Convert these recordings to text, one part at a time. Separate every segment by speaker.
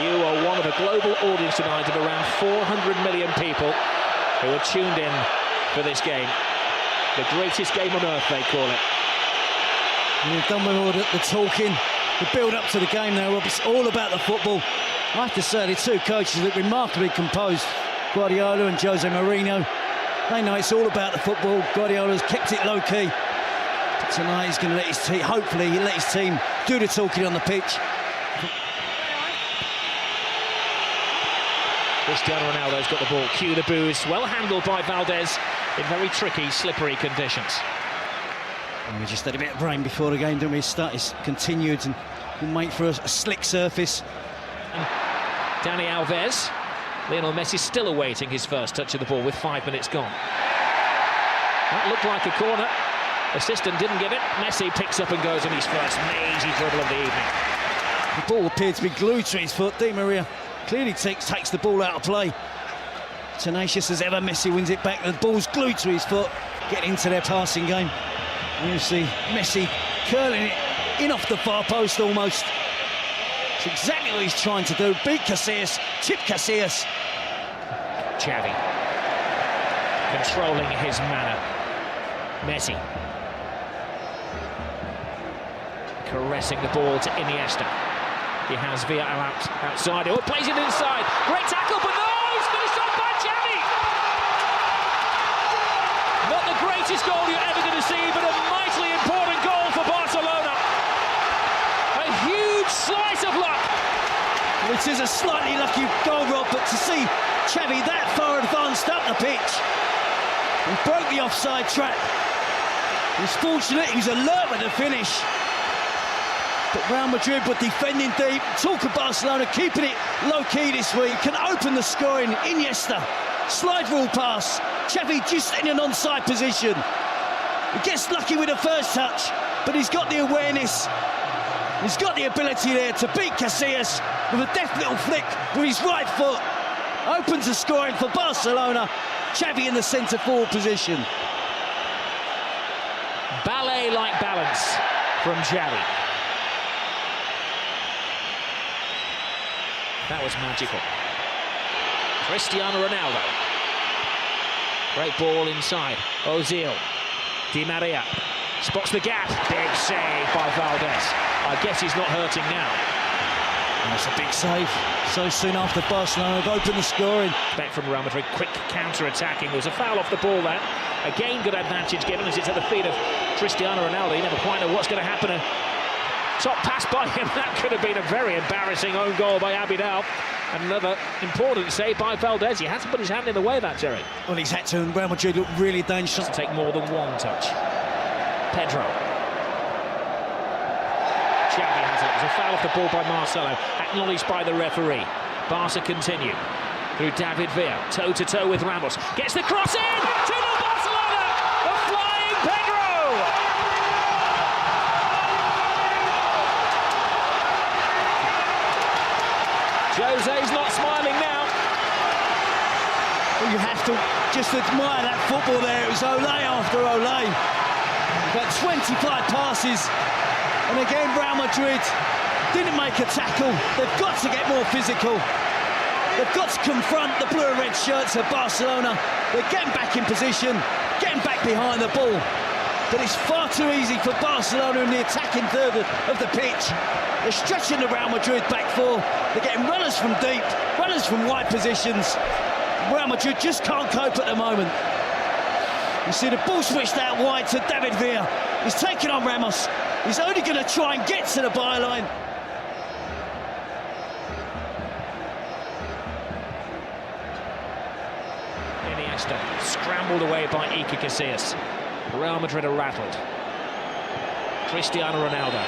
Speaker 1: You are one of a global audience tonight of around 400 million people who are tuned in for this game. The greatest game on earth, they call it.
Speaker 2: We've done with all the talking, the build-up to the game now, Rob. It's all about the football. I have to say, the two coaches look remarkably composed, Guardiola and Jose Mourinho. They know it's all about the football. Guardiola's kept it low-key. But tonight he's going to let his team, hopefully, he'll let his team do the talking on the pitch.
Speaker 1: Cristiano Ronaldo's got the ball. Cue the boos. Well handled by Valdez in very tricky, slippery conditions.
Speaker 2: And we just had a bit of rain before the game, didn't we? It's continued and we'll make for a slick surface.
Speaker 1: And Dani Alves. Lionel Messi still awaiting his first touch of the ball with 5 minutes gone. That looked like a corner. Assistant didn't give it. Messi picks up and goes on his first mazy dribble of the evening.
Speaker 2: The ball appeared to be glued to his foot. Di Maria clearly takes the ball out of play. Tenacious as ever, Messi wins it back. The ball's glued to his foot. Getting into their passing game. And you see Messi curling it in off the far post almost. It's exactly what he's trying to do. Beat Casillas, chip Casillas.
Speaker 1: Xavi controlling his manner. Messi caressing the ball to Iniesta. He has Villa outside. Oh, plays it inside. Great tackle, but no, it's finished off by Xavi. Not the greatest goal you're ever going to see, but a mightily important goal for Barcelona. A huge slice of luck.
Speaker 2: It is a slightly lucky goal, Rob, but to see Xavi that far advanced up the pitch and broke the offside trap. He's fortunate, he was alert with the finish. But Real Madrid were defending deep. Talk of Barcelona keeping it low-key this week. Can open the scoring. Iniesta, slide rule pass. Xavi just in an onside position. He gets lucky with the first touch, but he's got the awareness. He's got the ability there to beat Casillas with a deft little flick with his right foot. Opens the scoring for Barcelona. Xavi in the centre-forward position.
Speaker 1: Ballet-like balance from Xavi. That was magical. Cristiano Ronaldo. Great ball inside. Ozil. Di Maria spots the gap. Big save by Valdez. I guess he's not hurting now.
Speaker 2: That's a big save. So soon after Barcelona have opened the scoring.
Speaker 1: Back from Real Madrid, quick counter-attacking. There was a foul off the ball there. Again, good advantage given as it's at the feet of Cristiano Ronaldo. You never quite know what's going to happen. Top pass by him. That could have been a very embarrassing own goal by Abidal. Another important save by Valdez. He had to put his hand in the way of that, Jerry.
Speaker 2: Well, he's had to, and Real Madrid look really dangerous.
Speaker 1: To take more than one touch. Pedro. Xavi has it. It was a foul off the ball by Marcelo. Acknowledged by the referee. Barca continue. Through David Villa. Toe-to-toe with Ramos. Gets the cross in! 2-0 Barcelona! The flying Pedro! Jose's not smiling now.
Speaker 2: Well, you have to just admire that football there. It was Olé after Olé. About 25 passes. And again, Real Madrid didn't make a tackle. They've got to get more physical. They've got to confront the blue and red shirts of Barcelona. They're getting back in position, getting back behind the ball. But it's far too easy for Barcelona in the attacking third of the pitch. They're stretching the Real Madrid back four. They're getting runners from deep, runners from wide positions. Real Madrid just can't cope at the moment. You see the ball switched out wide to David Villa. He's taking on Ramos. He's only going to try and get to the byline.
Speaker 1: Iniesta scrambled away by Iker Casillas. Real Madrid are rattled. Cristiano Ronaldo.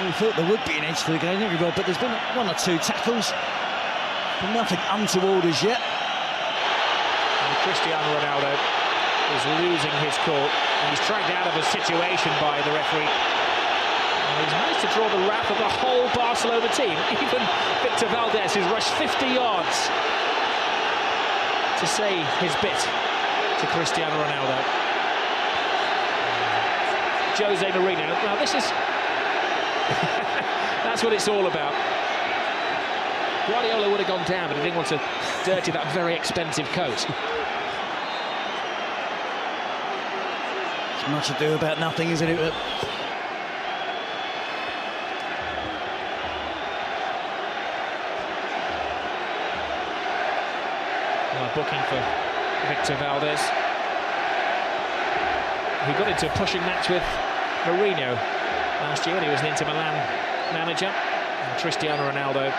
Speaker 2: We thought there would be an edge to the game, didn't we, Rob? But there's been one or two tackles, but nothing untoward as yet.
Speaker 1: And Cristiano Ronaldo is losing his cool, and he's dragged out of a situation by the referee. And he's managed to draw the wrath of the whole Barcelona team. Even Victor Valdez, who's rushed 50 yards to to say his bit to Cristiano Ronaldo. Jose Mourinho. Now this is... that's what it's all about. Guardiola would have gone down, but he didn't want to dirty that very expensive coat.
Speaker 2: It's much ado about nothing, isn't it?
Speaker 1: Booking for Victor Valdez. He got into a pushing match with Mourinho last year. He was an Inter Milan manager. And Cristiano Ronaldo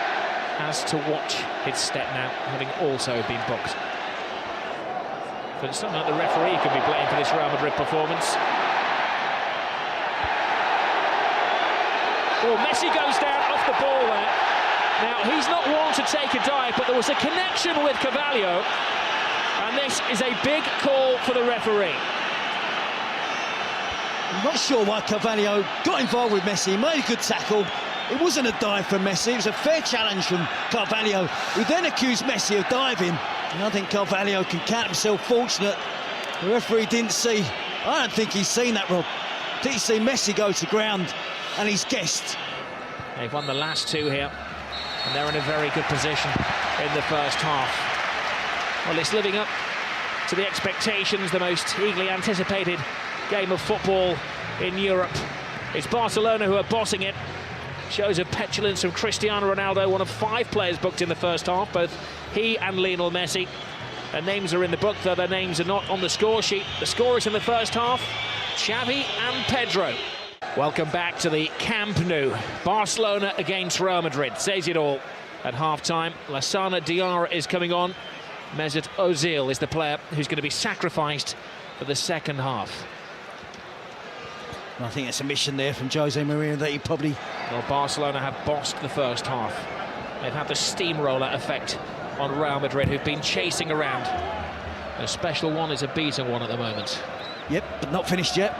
Speaker 1: has to watch his step now, having also been booked. But it's not like the referee could be blamed for this Real Madrid performance. Oh, Messi goes down off the ball there. Now, he's not one to take a dive, but there was a connection with Carvalho, and this is a big call for the referee.
Speaker 2: I'm not sure why Carvalho got involved with Messi. He made a good tackle. It wasn't a dive from Messi, it was a fair challenge from Carvalho, who then accused Messi of diving. And I think Carvalho can count himself fortunate. The referee didn't see. I don't think he's seen that, Rob. I think he's seen Messi go to ground, and he's guessed.
Speaker 1: They've won the last two here, and they're in a very good position in the first half. Well, it's living up to the expectations, the most eagerly anticipated game of football in Europe. It's Barcelona who are bossing it. Shows of petulance from Cristiano Ronaldo, one of 5 players booked in the first half, both he and Lionel Messi. Their names are in the book, though their names are not on the score sheet. The scorers in the first half, Xavi and Pedro. Welcome back to the Camp Nou. Barcelona against Real Madrid. Says it all at half-time. Lassana Diarra is coming on. Mesut Ozil is the player who's going to be sacrificed for the second half.
Speaker 2: I think it's a mission there from Jose Mourinho that he probably...
Speaker 1: Well, Barcelona have bossed the first half. They've had the steamroller effect on Real Madrid, who've been chasing around. A special one is a beaten one at the moment.
Speaker 2: Yep, but not finished yet.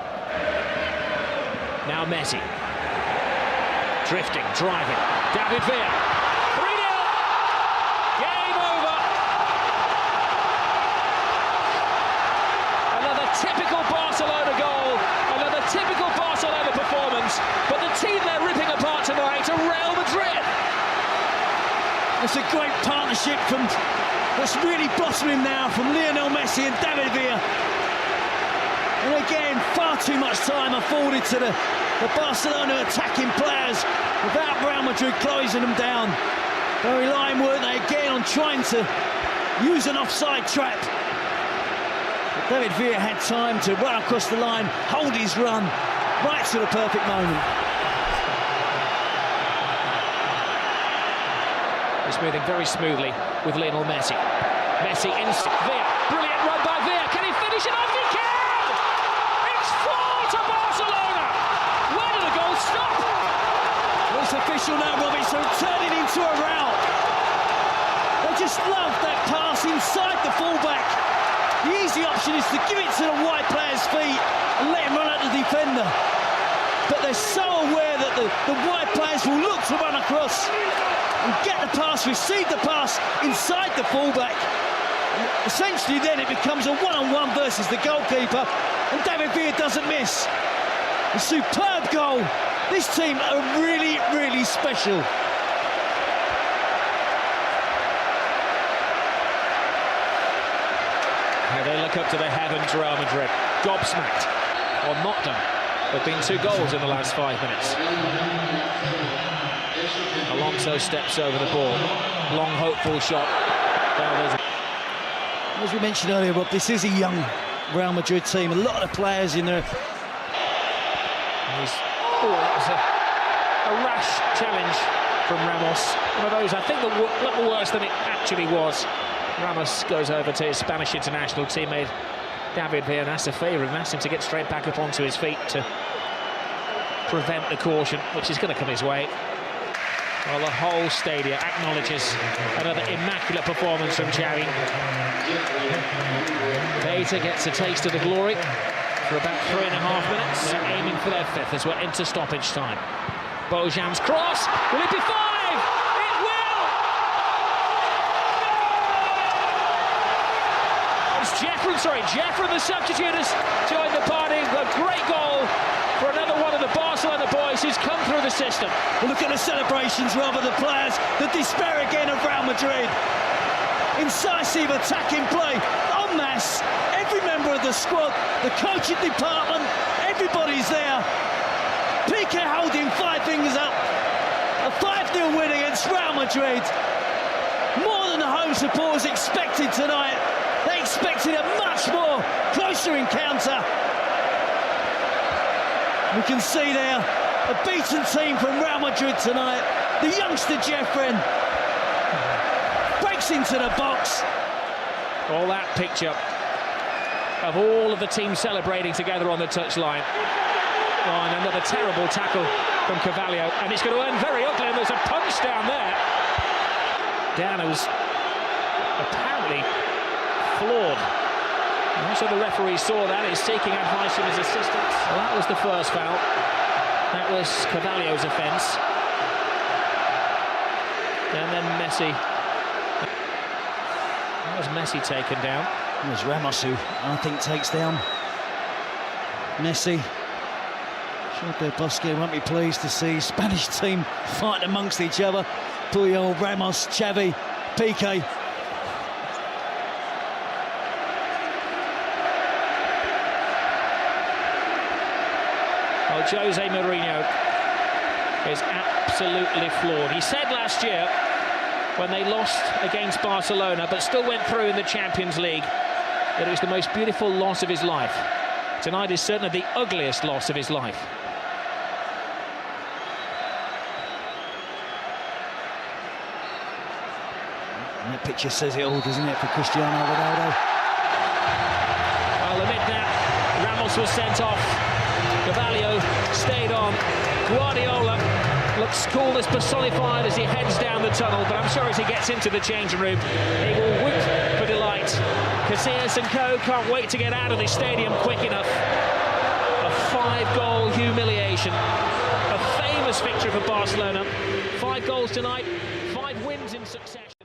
Speaker 1: Now Messi. Drifting, driving. David Villa. 3-0. Game over. Another typical Barcelona goal. Another typical Barcelona performance. But the team they're ripping apart tonight are Real Madrid.
Speaker 2: It's a great partnership that's really blossoming now from Lionel Messi and David Villa. And again, far too much time afforded to the Barcelona attacking players without Real Madrid closing them down. They're relying, weren't they, again on trying to use an offside trap. But David Villa had time to run across the line, hold his run, right to the perfect moment.
Speaker 1: It's moving very smoothly with Lionel Messi. Messi in Villa. Brilliant run by Villa. Can he finish it off? He can! It's 4 to Barcelona! Where did the goal stop?
Speaker 2: Well, it's official now, Robbie, so turning into a rout. They just love that pass inside the fullback. The easy option is to give it to the wide player's feet and let him run at the defender. But they're so aware that the wide players will look to run across and get the pass, receive the pass inside the fullback. And essentially then it becomes a one-on-one versus the goalkeeper, and David Villa doesn't miss. A superb goal. This team are really, really special.
Speaker 1: Now they look up to the heavens, Real Madrid. Gobsmacked, or not done. There have been 2 goals in the last 5 minutes. Alonso steps over the ball. Long, hopeful shot.
Speaker 2: As we mentioned earlier, Rob, this is a young Real Madrid team. A lot of the players in there.
Speaker 1: That was a rash challenge from Ramos. One of those, I think, a little worse than it actually was. Ramos goes over to his Spanish international teammate David Villa and asks a favour and asks him to get straight back up onto his feet to prevent the caution, which is going to come his way. Well, the whole stadium acknowledges another immaculate performance from Xavi. Beta gets a taste of the glory for about 3.5 minutes, aiming for their 5th as we're into stoppage time. Bojan's cross, will it be 5? It will! It's Jeffrey, the substitute, has joined the party. A great goal for another one of the Barcelona boys who's come through the system.
Speaker 2: Well, look at the celebrations, rather the players, the despair again of Real Madrid. Incisive attacking play, en masse. Every member of the squad, the coaching department, everybody's there. Piqué holding 5 fingers up. A 5-0 win against Real Madrid. More than the home supporters expected tonight. They expected a much more closer encounter. We can see there a beaten team from Real Madrid tonight. The youngster Jeffrey breaks into the box.
Speaker 1: All that picture of all of the team celebrating together on the touchline. Oh, and another terrible tackle from Carvalho, and it's going to end very ugly, and there's a punch down there. Dan, who's apparently floored. And so the referee saw that, he's seeking advice from his assistants. Well, that was the first foul. That was Carvalho's offence. And then Messi. That was Messi taken down.
Speaker 2: It was Ramos who, I think, takes down Messi. Sure, Bosque won't be pleased to see Spanish team fight amongst each other. Puyol, Ramos, Xavi, Piqué.
Speaker 1: Well, Jose Mourinho is absolutely floored. He said last year, when they lost against Barcelona, but still went through in the Champions League, that it was the most beautiful loss of his life. Tonight is certainly the ugliest loss of his life.
Speaker 2: And that picture says it all, doesn't it, for Cristiano Ronaldo?
Speaker 1: Well, amid that, Ramos was sent off. Carvalho stayed on. Guardiola looks cool as personified as he heads down the tunnel, but I'm sure as he gets into the changing room, he will whoop for delight. Casillas and co can't wait to get out of the stadium quick enough. A 5-goal humiliation. A famous victory for Barcelona. 5 goals tonight, 5 wins in succession.